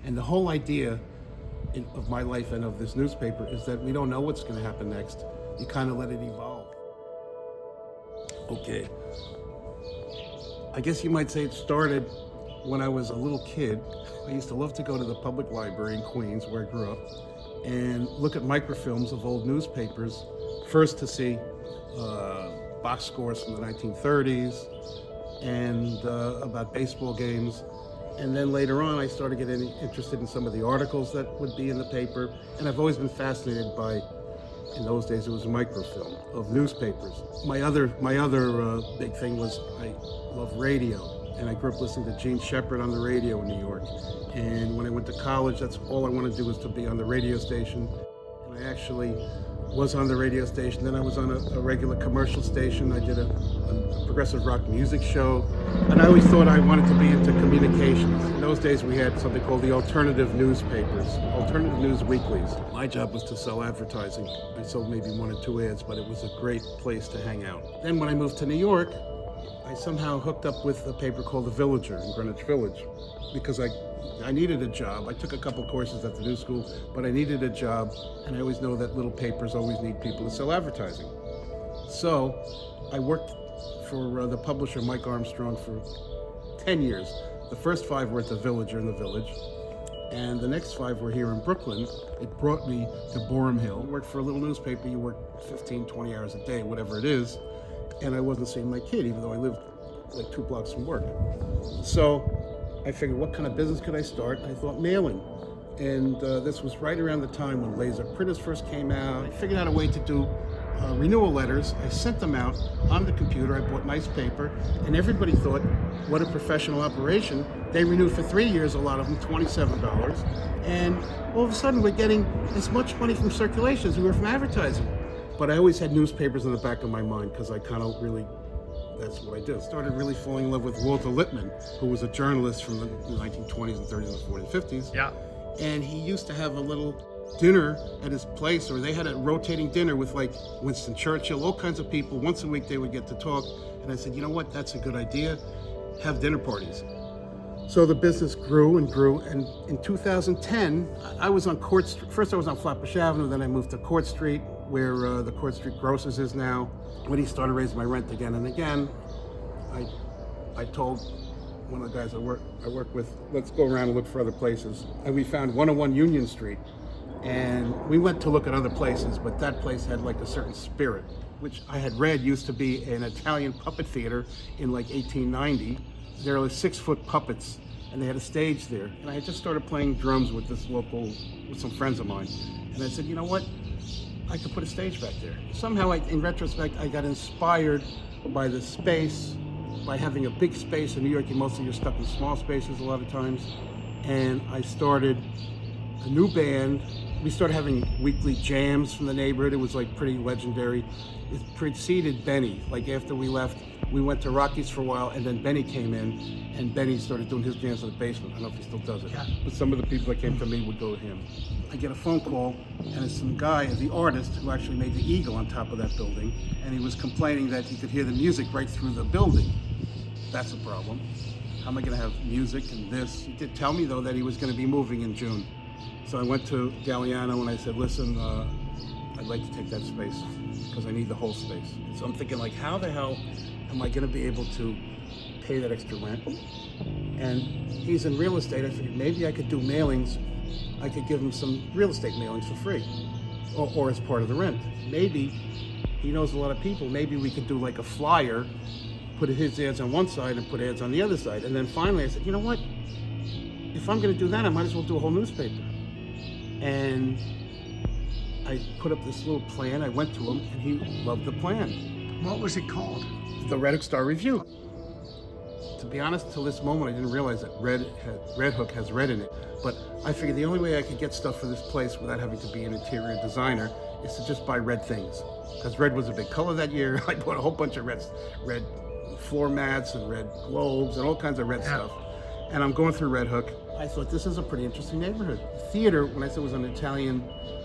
And the whole idea of my life and of this newspaper is that we don't know what's going to happen next. You kind of let it evolve. Okay. I guess you might say it started when I was a little kid. I used to love to go to the public library in Queens, where I grew up, and look at microfilms of old newspapers, first to see box scores from the 1930s and about baseball games. And then later on, I started getting interested in some of the articles that would be in the paper. And I've always been fascinated by, in those days, it was a microfilm of newspapers. My other big thing was I love radio. And I grew up listening to Gene Shepard on the radio in New York. And when I went to college, that's all I wanted to do was to be on the radio station. And I actually was on the radio station. Then I was on a regular commercial station. I did a progressive rock music show. And I always thought I wanted to be into communications. In those days, we had something called the alternative newspapers, alternative news weeklies. My job was to sell advertising. I sold maybe 1 or 2 ads, but it was a great place to hang out. Then when I moved to New York, I somehow hooked up with a paper called The Villager in Greenwich Village because I needed a job. I took a couple courses at the New School, but I needed a job, and I always know that little papers always need people to sell advertising. So I worked for the publisher Mike Armstrong for 10 years. The first 5 were at The Villager in the Village, and the next 5 were here in Brooklyn. It brought me to Boerum Hill. I worked for a little newspaper. You work 15, 20 hours a day, whatever it is. And I wasn't seeing my kid, even though I lived like 2 blocks from work. So I figured, what kind of business could I start? I thought mailing. And this was right around the time when laser printers first came out. I figured out a way to do renewal letters. I sent them out on the computer. I bought nice paper, and everybody thought, what a professional operation. They renewed for 3 years, a lot of them, $27. And all of a sudden, we're getting as much money from circulation as we were from advertising. But I always had newspapers in the back of my mind because I kind of really, that's what I did. Started really falling in love with Walter Lippmann, who was a journalist from the 1920s and 30s and 40s and 50s. Yeah. And he used to have a little dinner at his place, or they had a rotating dinner with like Winston Churchill, all kinds of people. Once a week they would get to talk. And I said, you know what, that's a good idea. Have dinner parties. So the business grew and grew, and in 2010, I was on Court Street. First I was on Flatbush Avenue, then I moved to Court Street, where the Court Street Grocers is now. When he started raising my rent again and again, I told one of the guys I work with, let's go around and look for other places. And we found 101 Union Street, and we went to look at other places, but that place had like a certain spirit, which I had read used to be an Italian puppet theater in like 1890. There were 6-foot puppets, and they had a stage there. And I had just started playing drums with with some friends of mine. And I said, you know what? I could put a stage back there. Somehow, in retrospect, I got inspired by the space, by having a big space. In New York, you're stuck in small spaces a lot of times. And I started a new band. We started having weekly jams from the neighborhood. It was like pretty legendary. It preceded Benny. Like after we left, we went to Rocky's for a while, and then Benny came in, and Benny started doing his jams in the basement. I don't know if he still does it, but some of the people that came to me would go to him. I get a phone call, and it's some guy, the artist, who actually made the eagle on top of that building, and he was complaining that he could hear the music right through the building. That's a problem. How am I gonna have music and this? He did tell me, though, that he was gonna be moving in June. So I went to Galliano and I said, listen, I'd like to take that space because I need the whole space. So I'm thinking, like, how the hell am I gonna be able to pay that extra rent? And he's in real estate. I figured maybe I could do mailings. I could give him some real estate mailings for free or as part of the rent. Maybe he knows a lot of people. Maybe we could do like a flyer, put his ads on one side and put ads on the other side. And then finally I said, you know what? If I'm gonna do that, I might as well do a whole newspaper. And I put up this little plan. I went to him and he loved the plan. What was it called? The Red Hook Star Review. To be honest, till this moment, I didn't realize that Red Hook has red in it. But I figured the only way I could get stuff for this place without having to be an interior designer is to just buy red things. Because red was a big color that year. I bought a whole bunch of red floor mats and red globes and all kinds of red stuff. And I'm going through Red Hook. I thought, this is a pretty interesting neighborhood. Theater, when I said it was an Italian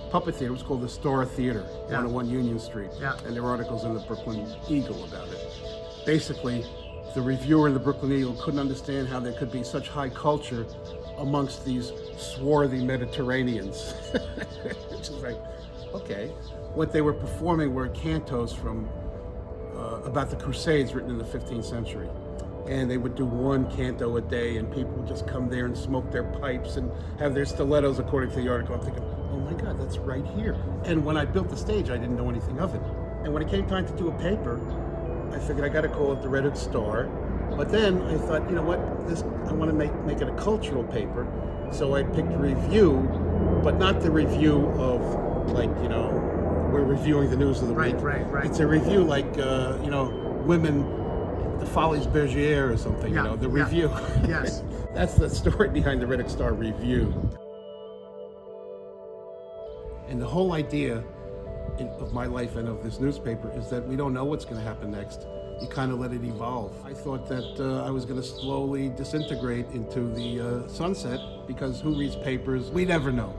puppet theater, it was called the Star Theater, 101 Union Street. And there were articles in the Brooklyn Eagle about it. Basically, the reviewer in the Brooklyn Eagle couldn't understand how there could be such high culture amongst these swarthy Mediterraneans. Which is like, okay. What they were performing were cantos from about the Crusades written in the 15th century. And they would do one canto a day, and people would just come there and smoke their pipes and have their stilettos, according to the article. I'm thinking, oh my God, that's right here. And when I built the stage, I didn't know anything of it. And when it came time to do a paper, I figured I got to call it the Red Hood Star. But then I thought, you know what, I want to make it a cultural paper. So I picked review, but not the review of, like, you know, we're reviewing the news of the week. Right. It's a review like, you know, women, the Folies Bergère or something, you know, the review. Yes. That's the story behind the Red Hood Star Review. And the whole idea of my life and of this newspaper is that we don't know what's going to happen next. You kind of let it evolve. I thought that I was going to slowly disintegrate into the sunset, because who reads papers? We never know.